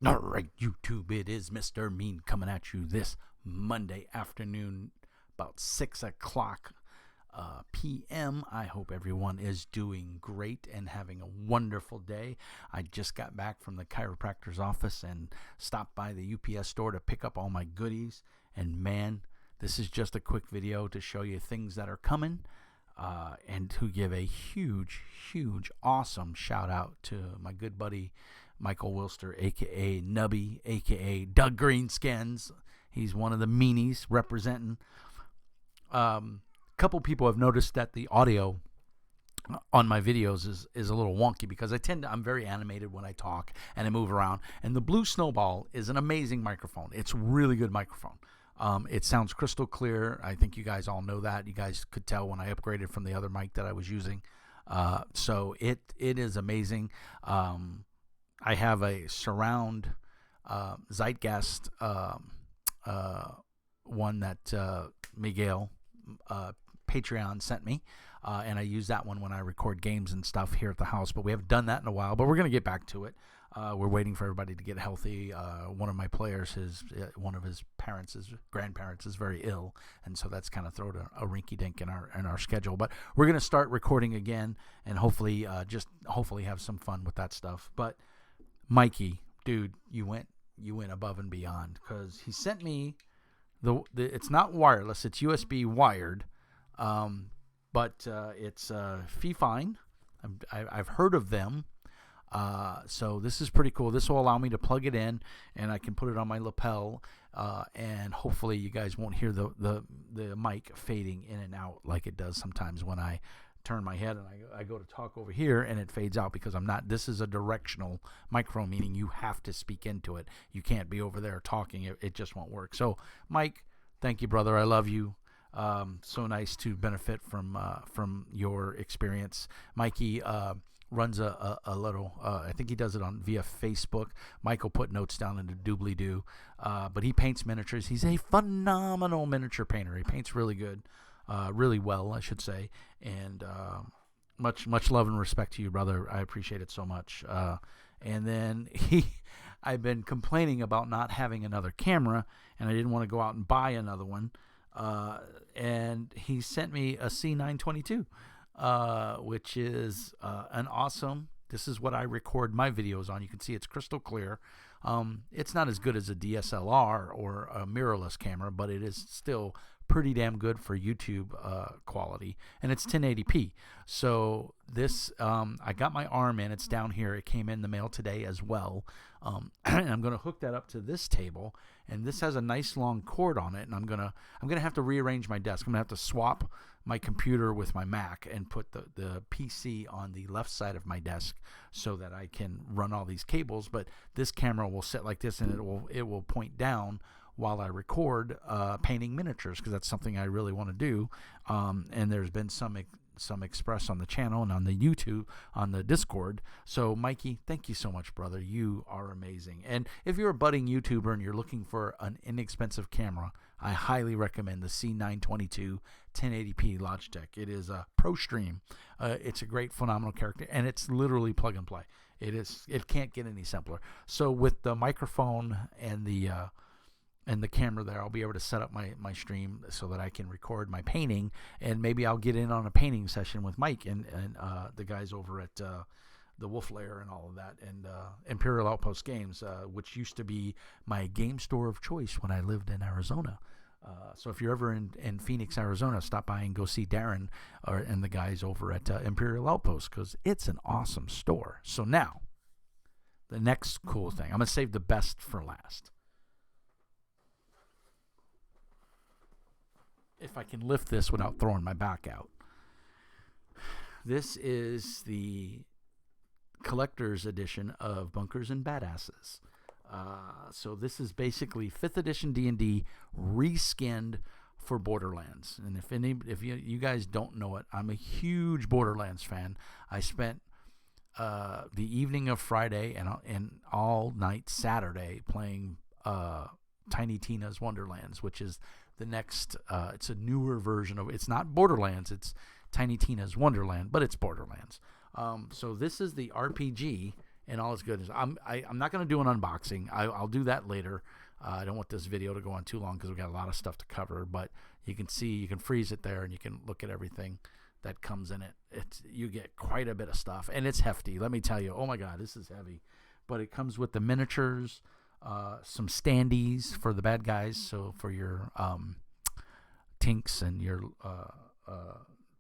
All right, YouTube, it is Mr. Mean coming at you this Monday afternoon, about 6 o'clock p.m. I hope everyone is doing great and having a wonderful day. I just got back from the chiropractor's office and stopped by the UPS store to pick up all my goodies. And man, this is just a quick video to show you things that are coming and to give a huge, awesome shout out to my good buddy Michael Wilster, a.k.a. Nubby, a.k.a. DaGreenskins. He's one of the meanies representing. Couple people have noticed that the audio on my videos is a little wonky because I'm very animated when I talk and I move around. And the Blue Snowball is an amazing microphone. It's a really good microphone. It sounds crystal clear. I think you guys all know that. You guys could tell when I upgraded from the other mic that I was using. So it is amazing. I have a surround Zeitgeist one that Miguel Patreon sent me, and I use that one when I record games and stuff here at the house, but we haven't done that in a while, but we're going to get back to it. We're waiting for everybody to get healthy. One of my players, one of his grandparents is very ill, and so that's kind of thrown a rinky-dink in our schedule, but we're going to start recording again and hopefully have some fun with that stuff. But Mikey, dude, you went above and beyond, because he sent me it's not wireless, it's USB wired, but it's fee-fine. I've heard of them, so this is pretty cool. This will allow me to plug it in, and I can put it on my lapel, and hopefully you guys won't hear the mic fading in and out like it does sometimes when I turn my head and I go to talk over here and it fades out, because this is a directional microphone, meaning you have to speak into it. You can't be over there talking. It just won't work. So Mike, thank you, brother. I love you. So nice to benefit from your experience. Mikey runs a little, I think he does it via Facebook. Michael put notes down in the doobly-doo, but he paints miniatures. He's a phenomenal miniature painter. He paints really good. Really well, I should say, and much love and respect to you, brother. I appreciate it so much. And then I've been complaining about not having another camera, and I didn't want to go out and buy another one. And he sent me a C922, which is an awesome. This is what I record my videos on. You can see it's crystal clear. It's not as good as a DSLR or a mirrorless camera, but it is still pretty damn good for YouTube quality, and it's 1080p. So this, I got my arm in. It's down here. It came in the mail today as well. And I'm going to hook that up to this table, and this has a nice long cord on it, and I'm gonna have to rearrange my desk. I'm gonna have to swap my computer with my Mac and put the PC on the left side of my desk so that I can run all these cables. But this camera will sit like this, and it will point down while I record painting miniatures, because that's something I really want to do. And there's been some express on the channel and on the YouTube, on the Discord. So Mikey, thank you so much, brother. You are amazing. And if you're a budding YouTuber and you're looking for an inexpensive camera, I highly recommend the C922 1080p Logitech. It is a pro stream. It's a great, phenomenal character, and it's literally plug and play. It can't get any simpler. So with the microphone and the camera there, I'll be able to set up my stream so that I can record my painting, and maybe I'll get in on a painting session with Mike and the guys over at the Wolf Lair and all of that, and Imperial Outpost Games, which used to be my game store of choice when I lived in Arizona. So if you're ever in Phoenix, Arizona, stop by and go see Darren and the guys over at Imperial Outpost, because it's an awesome store. So now, the next cool thing. I'm going to save the best for last. If I can lift this without throwing my back out. This is the collector's edition of Bunkers and Badasses. So this is basically 5th edition D&D reskinned for Borderlands. And if you guys don't know it, I'm a huge Borderlands fan. I spent the evening of Friday and all night Saturday playing Tiny Tina's Wonderlands, which is the next, it's a newer version of, it's not Borderlands, it's Tiny Tina's Wonderland, but it's Borderlands. So this is the RPG, and all its goodness. I'm not going to do an unboxing. I'll do that later. I don't want this video to go on too long because we've got a lot of stuff to cover. But you can see, you can freeze it there, and you can look at everything that comes in it. You get quite a bit of stuff, and it's hefty. Let me tell you. Oh my God, this is heavy. But it comes with the miniatures, some standees for the bad guys, so for your tinks and your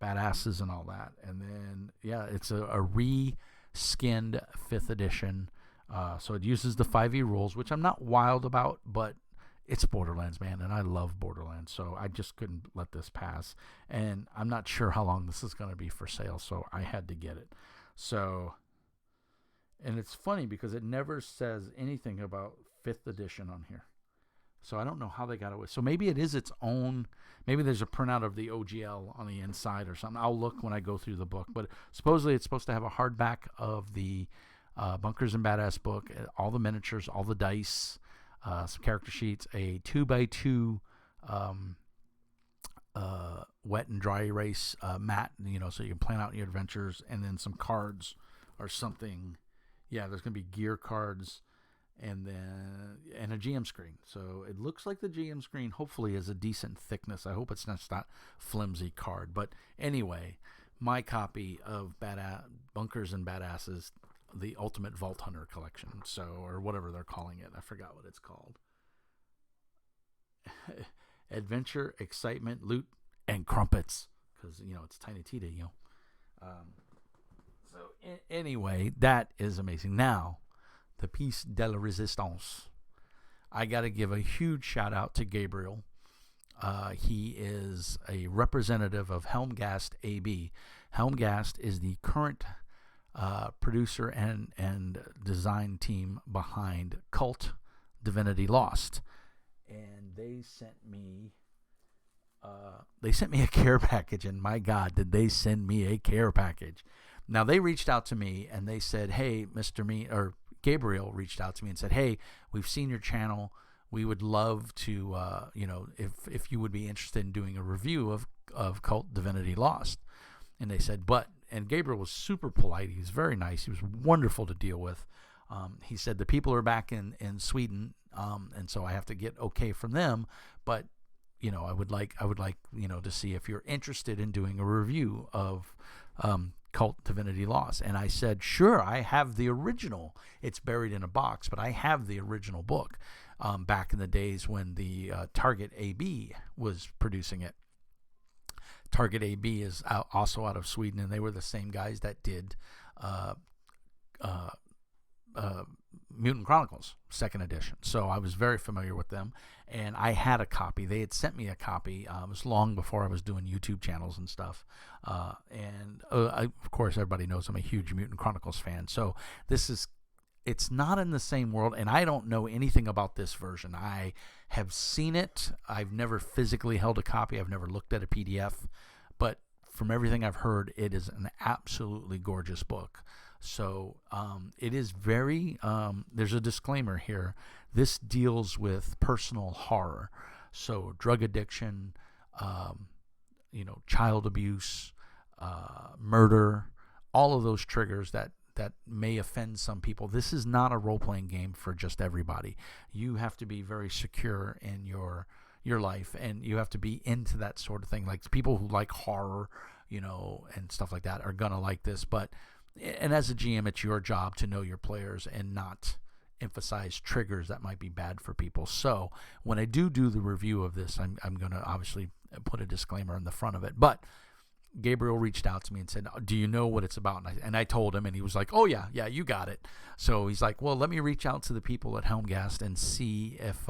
badasses and all that. And then yeah, it's a re-skinned 5th edition. So it uses the 5e rules, which I'm not wild about, but it's Borderlands, man, and I love Borderlands, so I just couldn't let this pass. And I'm not sure how long this is going to be for sale, so I had to get it. So, and it's funny because it never says anything about 5th edition on here. So I don't know how they got away. So maybe it is its own. Maybe there's a printout of the OGL on the inside or something. I'll look when I go through the book. But supposedly it's supposed to have a hardback of the Bunkers and Badass book, all the miniatures, all the dice, some character sheets, a 2x2 wet and dry erase mat, so you can plan out your adventures, and then some cards or something. Yeah, there's going to be gear cards. And a GM screen. So it looks like the GM screen hopefully is a decent thickness. I hope it's not that flimsy card. But anyway, my copy of Bunkers and Badasses, the Ultimate Vault Hunter Collection. So, or whatever they're calling it. I forgot what it's called. Adventure, excitement, loot, and crumpets. Because, it's Tiny Tita, Anyway, that is amazing. Now, the piece de la resistance. I got to give a huge shout out to Gabriel. He is a representative of Helgast AB. Helgast is the current producer and design team behind KULT, Divinity Lost. And they sent me a care package, and my God, did they send me a care package. Now, they reached out to me, and they said, hey, Gabriel reached out to me and said, hey, we've seen your channel. We would love to, if you would be interested in doing a review of KULT Divinity Lost. And they said, and Gabriel was super polite. He was very nice. He was wonderful to deal with. He said the people are back in Sweden, and so I have to get okay from them. But, I would like, to see if you're interested in doing a review of KULT Divinity Lost. And I said, sure, I have the original. It's buried in a box, but I have the original book back in the days when the Target AB was producing it. Target AB is also out of Sweden, and they were the same guys that did Mutant Chronicles 2nd edition. So I was very familiar with them, and I had a copy. They had sent me a copy. It was long before I was doing YouTube channels and stuff. Of course, everybody knows I'm a huge Mutant Chronicles fan. So it's not in the same world, and I don't know anything about this version. I have seen it. I've never physically held a copy. I've never looked at a PDF, but from everything I've heard, it is an absolutely gorgeous book. So it is very, there's a disclaimer here. This deals with personal horror. So drug addiction, child abuse, murder, all of those triggers that may offend some people. This is not a role-playing game for just everybody. You have to be very secure in your life, and you have to be into that sort of thing. Like people who like horror, and stuff like that are going to like this. And as a GM, it's your job to know your players and not emphasize triggers that might be bad for people. So when I do the review of this, I'm going to obviously put a disclaimer in the front of it. But Gabriel reached out to me and said, do you know what it's about? And I told him, and he was like, oh, yeah, you got it. So he's like, well, let me reach out to the people at Helgast and see if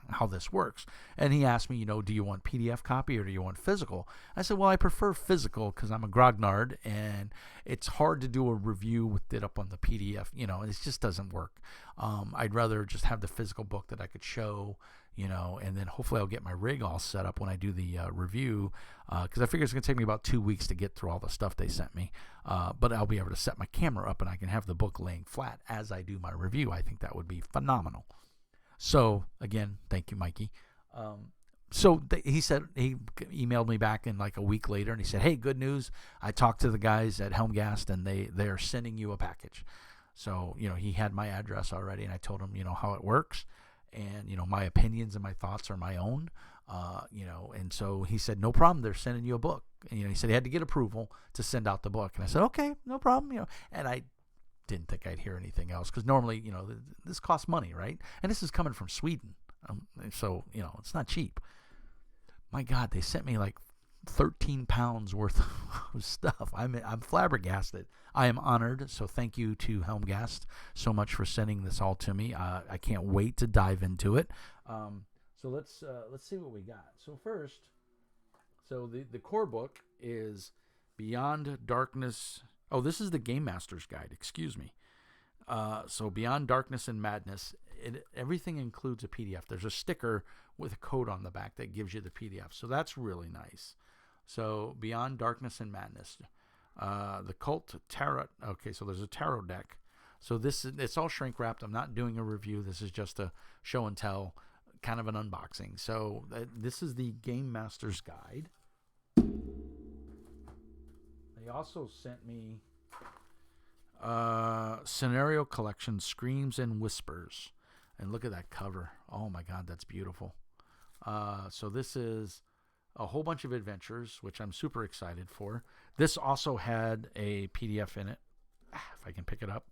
how this works. And he asked me, do you want PDF copy or do you want physical? I said, well, I prefer physical because I'm a grognard, and it's hard to do a review with it up on the PDF. It just doesn't work. I'd rather just have the physical book that I could show, and then hopefully I'll get my rig all set up when I do the review, because I figure it's going to take me about 2 weeks to get through all the stuff they sent me, but I'll be able to set my camera up and I can have the book laying flat as I do my review. I think that would be phenomenal. So again, thank you, Mikey. He said, he emailed me back in like a week later, and he said, hey, good news. I talked to the guys at Helgast, and they're sending you a package. So, he had my address already, and I told him, how it works, and, my opinions and my thoughts are my own, and so he said, no problem, they're sending you a book. And, he said he had to get approval to send out the book. And I said, okay, no problem, and I didn't think I'd hear anything else, because normally, this costs money, right? And this is coming from Sweden. So, it's not cheap. My God, they sent me like 13 pounds worth of stuff. I'm flabbergasted. I am honored. So thank you to Helgast so much for sending this all to me. I can't wait to dive into it. So let's see what we got. So first, the core book is Beyond Darkness. Oh, this is the Game Master's Guide. Excuse me. So Beyond Darkness and Madness. Everything includes a PDF. There's a sticker with a code on the back that gives you the PDF. So that's really nice. So Beyond Darkness and Madness. The KULT Tarot. Okay, so there's a tarot deck. So it's all shrink wrapped. I'm not doing a review. This is just a show and tell, kind of an unboxing. So this is the Game Master's Guide. They also sent me Scenario Collection, Screams and Whispers. And look at that cover. Oh my God, that's beautiful. So this is a whole bunch of adventures, which I'm super excited for. This also had a PDF in it, if I can pick it up.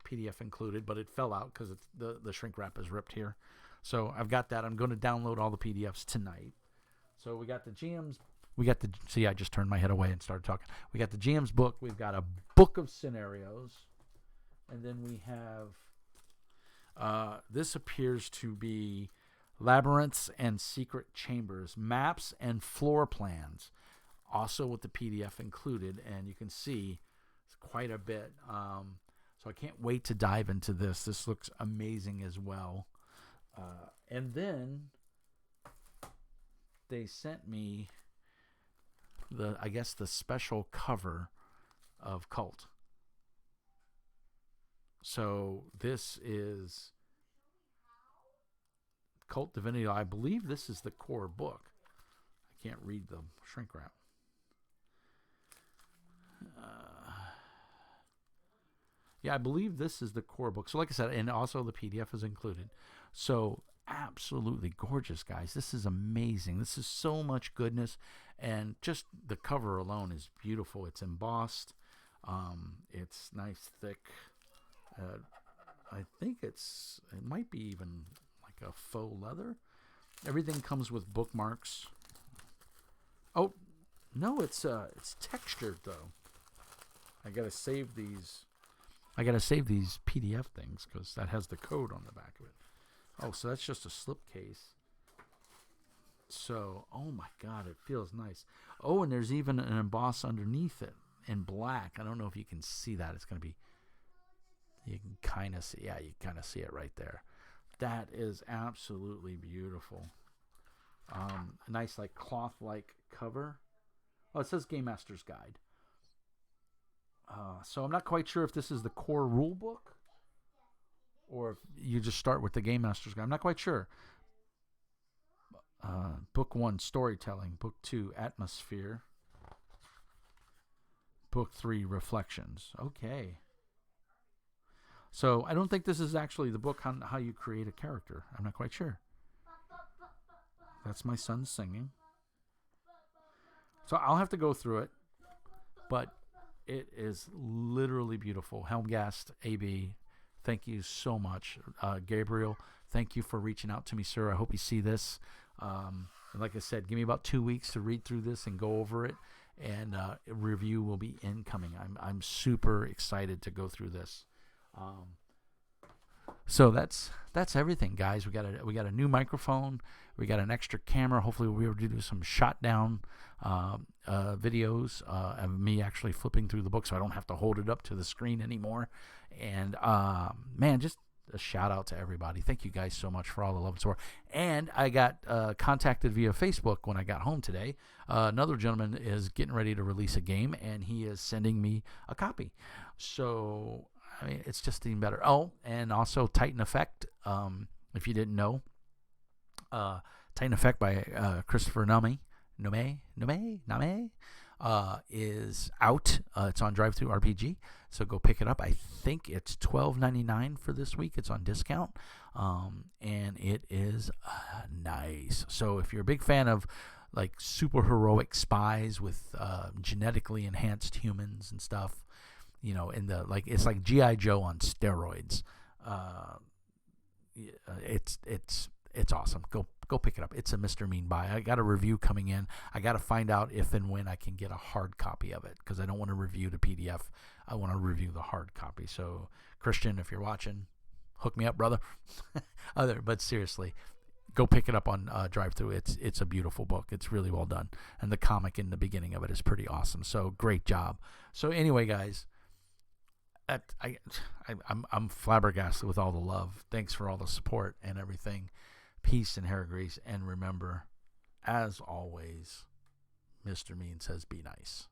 PDF included, but it fell out because the shrink wrap is ripped here. So I've got that. I'm going to download all the PDFs tonight. So we got the GM's. See, I just turned my head away and started talking. We got the GM's book. We've got a book of scenarios. And then we have, this appears to be Labyrinths and Secret Chambers, maps and floor plans, also with the PDF included. And you can see it's quite a bit. So I can't wait to dive into this. This looks amazing as well. And then they sent me the special cover of KULT. So this is KULT Divinity. I believe this is the core book. I can't read the shrink wrap. Yeah, I believe this is the core book. So like I said, and also the PDF is included. So absolutely gorgeous, guys. This is amazing. This is so much goodness. And just the cover alone is beautiful. It's embossed. It's nice, thick. I think it might be even like a faux leather. Everything comes with bookmarks. Oh, no, it's textured though. I gotta save these PDF things because that has the code on the back of it. Oh, so that's just a slipcase. So, oh my God, it feels nice. Oh, and there's even an emboss underneath it in black. I don't know if you can see that. It's going to be, you can kind of see, yeah, you kind of see it right there. That is absolutely beautiful. A nice, like, cloth-like cover. Oh, it says Game Master's Guide. So I'm not quite sure if this is the core rule book or if you just start with the Game Master's Guide. I'm not quite sure. Book 1, Storytelling. Book 2, Atmosphere. Book 3, Reflections. Okay. So I don't think this is actually the book on how you create a character. I'm not quite sure. That's my son singing. So I'll have to go through it. But it is literally beautiful. Helgast AB, thank you so much. Gabriel, thank you for reaching out to me, sir. I hope you see this. And like I said, give me about 2 weeks to read through this and go over it. And a review will be incoming. I'm super excited to go through this. So that's everything, guys. We got a new microphone. We got an extra camera. Hopefully we'll be able to do some shot down videos of me actually flipping through the book, so I don't have to hold it up to the screen anymore. And man, just a shout out to everybody. Thank you guys so much for all the love and support. And I got contacted via Facebook when I got home today. Another gentleman is getting ready to release a game, and he is sending me a copy. So I mean, it's just even better. Oh, and also Titan Effect. If you didn't know, Titan Effect by Christopher Name. is out. It's on Drive Through RPG, so go pick it up. I think it's $12.99 for this week. It's on discount, and it is nice. So if you're a big fan of like super heroic spies with genetically enhanced humans and stuff, you know, in the like it's like G.I. Joe on steroids. It's awesome. Go pick it up. It's a Mr. Mean buy. I got a review coming in. I got to find out if and when I can get a hard copy of it, because I don't want to review the PDF. I want to review the hard copy. So Christian, if you're watching, hook me up, brother. But seriously, go pick it up on Drive Through. It's a beautiful book. It's really well done, and the comic in the beginning of it is pretty awesome. So great job. So anyway, guys, I'm flabbergasted with all the love. Thanks for all the support and everything. Peace and hair grease. And remember, as always, Mr. Mean says be nice.